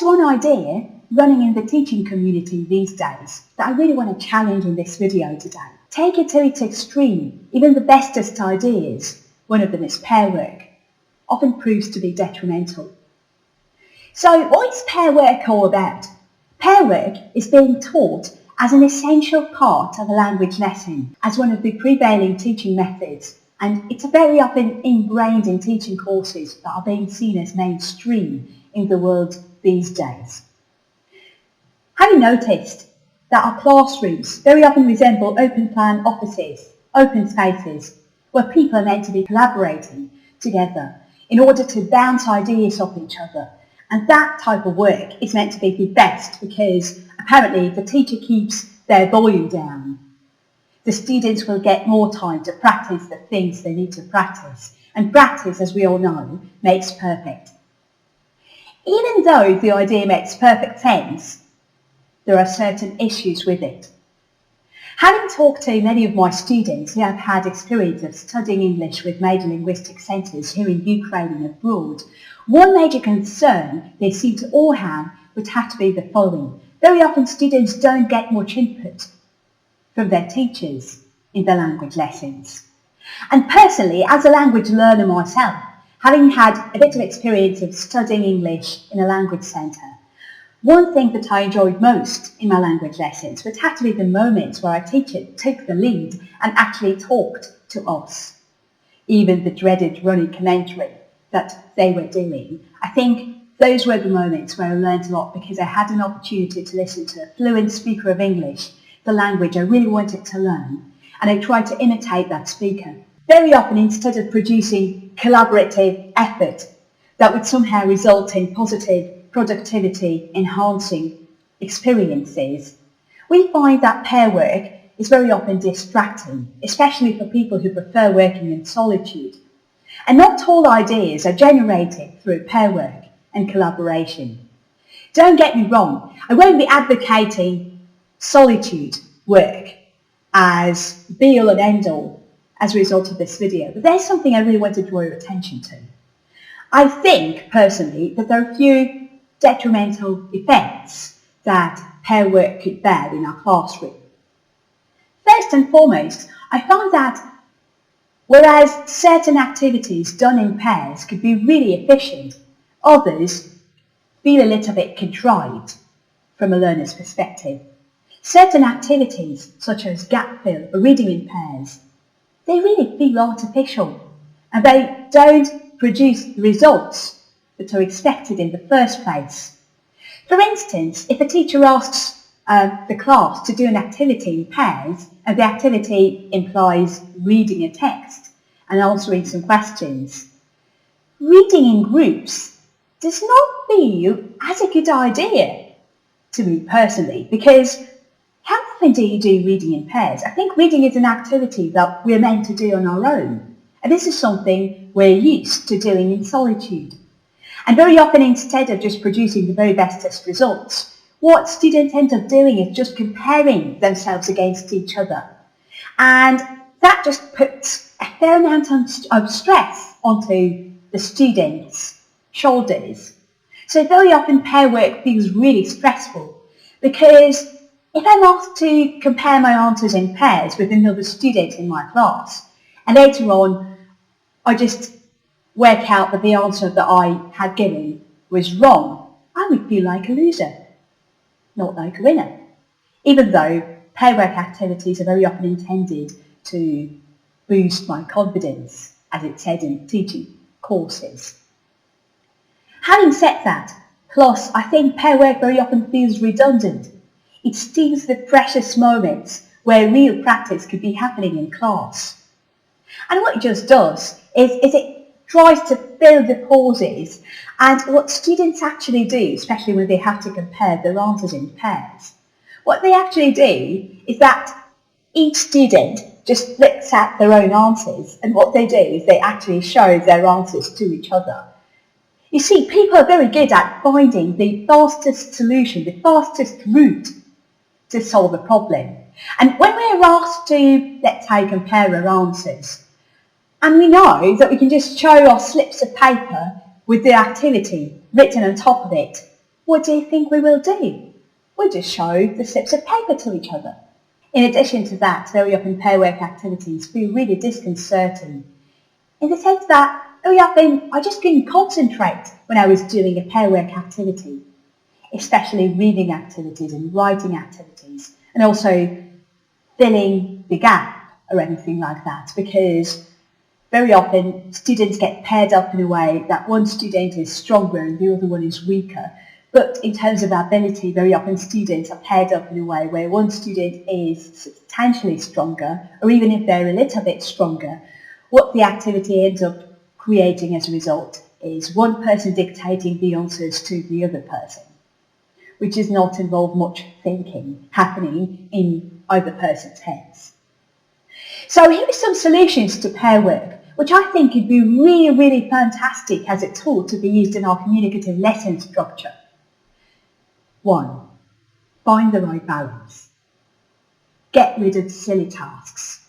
There's one idea running in the teaching community these days that I really want to challenge in this video today. Take it to its extreme. Even the bestest ideas, one of them is pair work, often proves to be detrimental. So what is pair work all about? Pair work is being taught as an essential part of a language lesson, as one of the prevailing teaching methods, and it's very often ingrained in teaching courses that are being seen as mainstream in the world these days. Have you noticed that our classrooms very often resemble open plan offices, open spaces, where people are meant to be collaborating together in order to bounce ideas off each other? And that type of work is meant to be the best because apparently the teacher keeps their volume down. The students will get more time to practice the things they need to practice. And practice, as we all know, makes perfect. Even though the idea makes perfect sense, there are certain issues with it. Having talked to many of my students who have had experience of studying English with major linguistic centres here in Ukraine and abroad, one major concern they seem to all have would have to be the following. Very often students don't get much input from their teachers in their language lessons. And personally, as a language learner myself, having had a bit of experience of studying English in a language centre, one thing that I enjoyed most in my language lessons would have to be the moments where our teacher took the lead and actually talked to us. Even the dreaded running commentary that they were doing. I think those were the moments where I learned a lot because I had an opportunity to listen to a fluent speaker of English, the language I really wanted to learn, and I tried to imitate that speaker. Very often, instead of producing collaborative effort that would somehow result in positive productivity enhancing experiences, we find that pair work is very often distracting, especially for people who prefer working in solitude. And not all ideas are generated through pair work and collaboration. Don't get me wrong, I won't be advocating solitude work as be-all and end-all as a result of this video, but there's something I really want to draw your attention to. I think, personally, that there are a few detrimental effects that pair work could bear in our classroom. First and foremost, I found that whereas certain activities done in pairs could be really efficient, others feel a little bit contrived from a learner's perspective. Certain activities, such as gap fill or reading in pairs, they really feel artificial and they don't produce the results that are expected in the first place. For instance, if a teacher asks the class to do an activity in pairs, and the activity implies reading a text and answering some questions, reading in groups does not feel as a good idea to me personally, because how often do you do reading in pairs? I think reading is an activity that we're meant to do on our own, and this is something we're used to doing in solitude. And very often, instead of just producing the very best test results, what students end up doing is just comparing themselves against each other. And that just puts a fair amount of stress onto the students' shoulders. So very often pair work feels really stressful because if I'm asked to compare my answers in pairs with another student in my class, and later on I just work out that the answer that I had given was wrong, I would feel like a loser, not like a winner, even though pair work activities are very often intended to boost my confidence, as it's said in teaching courses. Having said that, plus I think pair work very often feels redundant. It steals the precious moments where real practice could be happening in class. And what it just does is it tries to fill the pauses, and what students actually do, especially when they have to compare their answers in pairs, what they actually do is that each student just looks at their own answers, and what they do is they actually show their answers to each other. You see, people are very good at finding the fastest solution, the fastest route to solve a problem. And when we're asked to, let's say, compare our answers, and we know that we can just show our slips of paper with the activity written on top of it, what do you think we will do? We'll just show the slips of paper to each other. In addition to that, very often pair work activities feel really disconcerting in the sense that very often I just couldn't concentrate when I was doing a pair work activity, especially reading activities and writing activities, and also filling the gap or anything like that, because very often students get paired up in a way that one student is stronger and the other one is weaker. But in terms of ability, very often students are paired up in a way where one student is substantially stronger, or even if they're a little bit stronger, what the activity ends up creating as a result is one person dictating the answers to the other person, which does not involve much thinking happening in either person's heads. So here are some solutions to pair work, which I think would be really, really fantastic as a tool to be used in our communicative lesson structure. 1. Find the right balance. Get rid of silly tasks.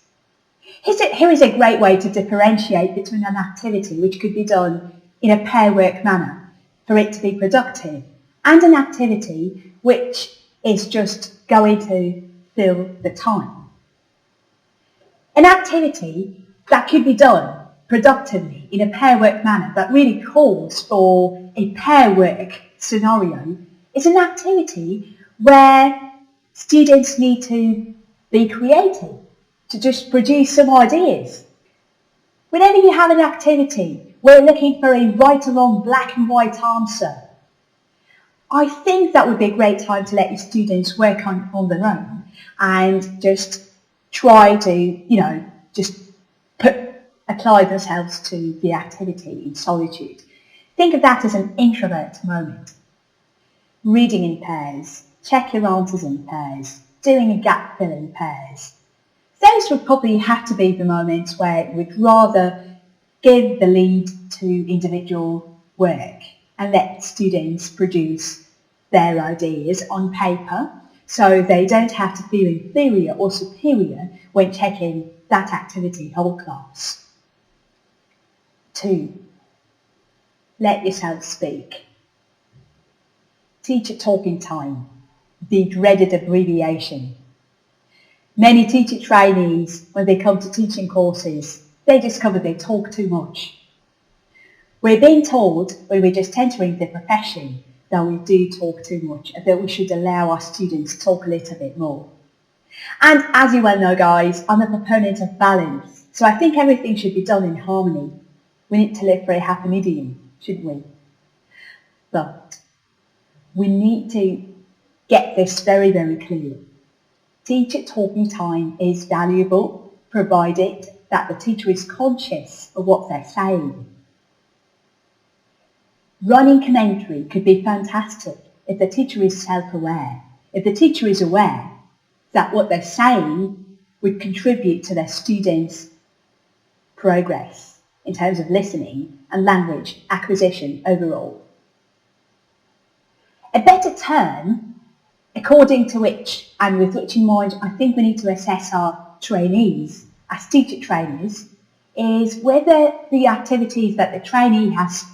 Here is a great way to differentiate between an activity which could be done in a pair work manner for it to be productive and an activity which is just going to fill the time. An activity that could be done productively in a pair work manner that really calls for a pair work scenario is an activity where students need to be creative, to just produce some ideas. Whenever you have an activity where you're looking for a right or wrong black and white answer, I think that would be a great time to let your students work on their own and just try to, just apply themselves to the activity in solitude. Think of that as an introvert moment. Reading in pairs, check your answers in pairs, doing a gap fill in pairs. Those would probably have to be the moments where we'd rather give the lead to individual work and let students produce their ideas on paper so they don't have to feel inferior or superior when checking that activity whole class. 2. Let yourself speak. Teacher talking time, the dreaded abbreviation. Many teacher trainees, when they come to teaching courses, they discover they talk too much. We're being told when we're just entering the profession that we do talk too much and that we should allow our students to talk a little bit more. And as you well know, guys, I'm a proponent of balance, so I think everything should be done in harmony. We need to live for a happy medium, shouldn't we? But we need to get this very, very clear. Teacher talking time is valuable, provided that the teacher is conscious of what they're saying. Running commentary could be fantastic if the teacher is self-aware, if the teacher is aware that what they're saying would contribute to their students' progress in terms of listening and language acquisition overall. A better term, according to which, and with which in mind, I think we need to assess our trainees as teacher trainers, is whether the activities that the trainee has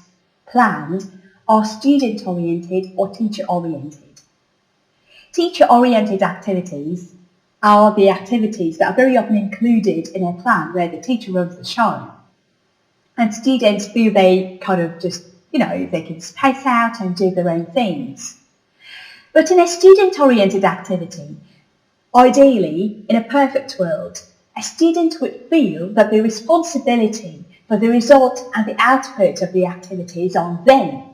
planned are student-oriented or teacher-oriented. Teacher-oriented activities are the activities that are very often included in a plan where the teacher runs the show. And students feel they kind of just, they can space out and do their own things. But in a student-oriented activity, ideally, in a perfect world, a student would feel that the responsibility for the result and the output of the activity is on them.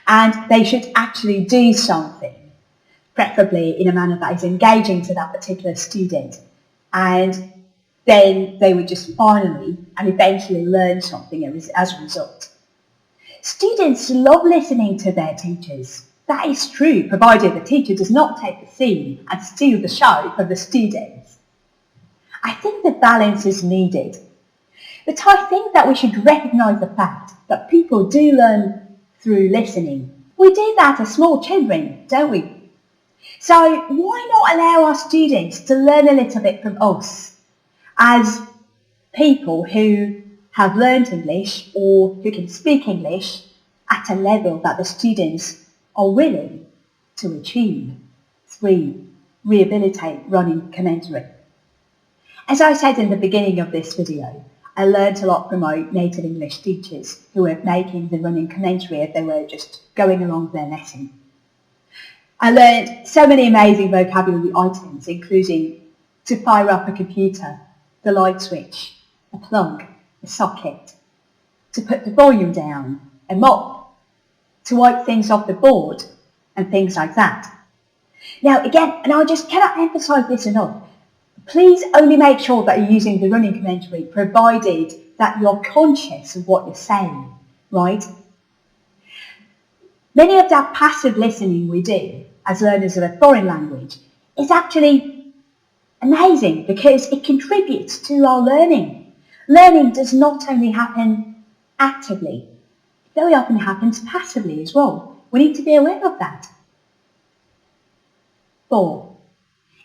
And they should actually do something, preferably in a manner that is engaging to that particular student. And then they would just finally and eventually learn something as a result. Students love listening to their teachers. That is true, provided the teacher does not take the scene and steal the show from the students. I think the balance is needed. But I think that we should recognise the fact that people do learn through listening. We do that as small children, don't we? So why not allow our students to learn a little bit from us as people who have learned English or who can speak English at a level that the students are willing to achieve. 3. Rehabilitate running commentary. As I said in the beginning of this video, I learned a lot from my native English teachers who were making the running commentary as they were just going along their lesson. I learned so many amazing vocabulary items, including to fire up a computer, the light switch, a plug, a socket, to put the volume down, a mop, to wipe things off the board, and things like that. Now again, and I just cannot emphasise this enough, please only make sure that you're using the running commentary provided that you're conscious of what you're saying, right? Many of that passive listening we do as learners of a foreign language is actually amazing because it contributes to our learning. Learning does not only happen actively, it very often happens passively as well. We need to be aware of that. 4.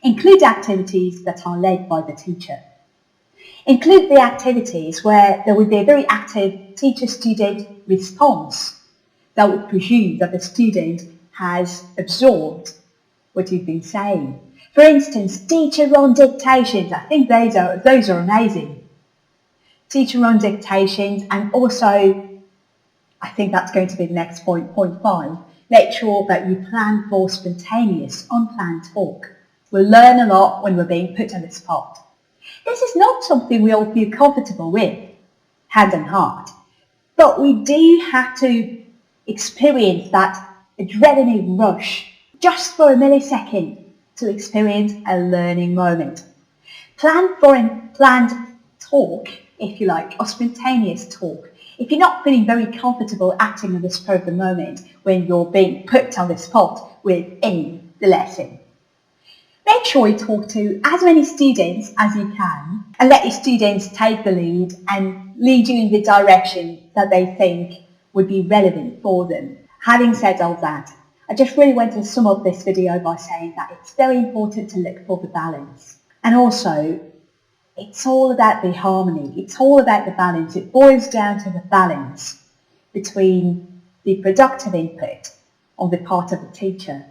Include activities that are led by the teacher. Include the activities where there would be a very active teacher-student response that would presume that the student has absorbed what you've been saying. For instance, teacher-run dictations. I think those are amazing. Teacher-run dictations, and also, I think that's going to be the next point, point 5. Make sure that you plan for spontaneous, unplanned talk. We'll learn a lot when we're being put on the spot. This is not something we all feel comfortable with, hand on heart, but we do have to experience that adrenaline rush just for a millisecond to experience a learning moment. Plan for a planned talk, if you like, or spontaneous talk. If you're not feeling very comfortable acting on the spur of the moment when you're being put on the spot within the lesson, make sure you talk to as many students as you can and let your students take the lead and lead you in the direction that they think would be relevant for them. Having said all that, I just really want to sum up this video by saying that it's very important to look for the balance. And also, it's all about the harmony. It's all about the balance. It boils down to the balance between the productive input on the part of the teacher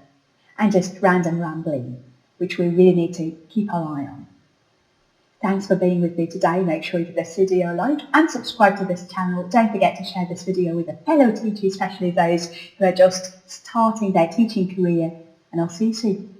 and just random rambling, which we really need to keep our eye on. Thanks for being with me today. Make sure you give this video a like and subscribe to this channel. Don't forget to share this video with a fellow teacher, especially those who are just starting their teaching career, and I'll see you soon.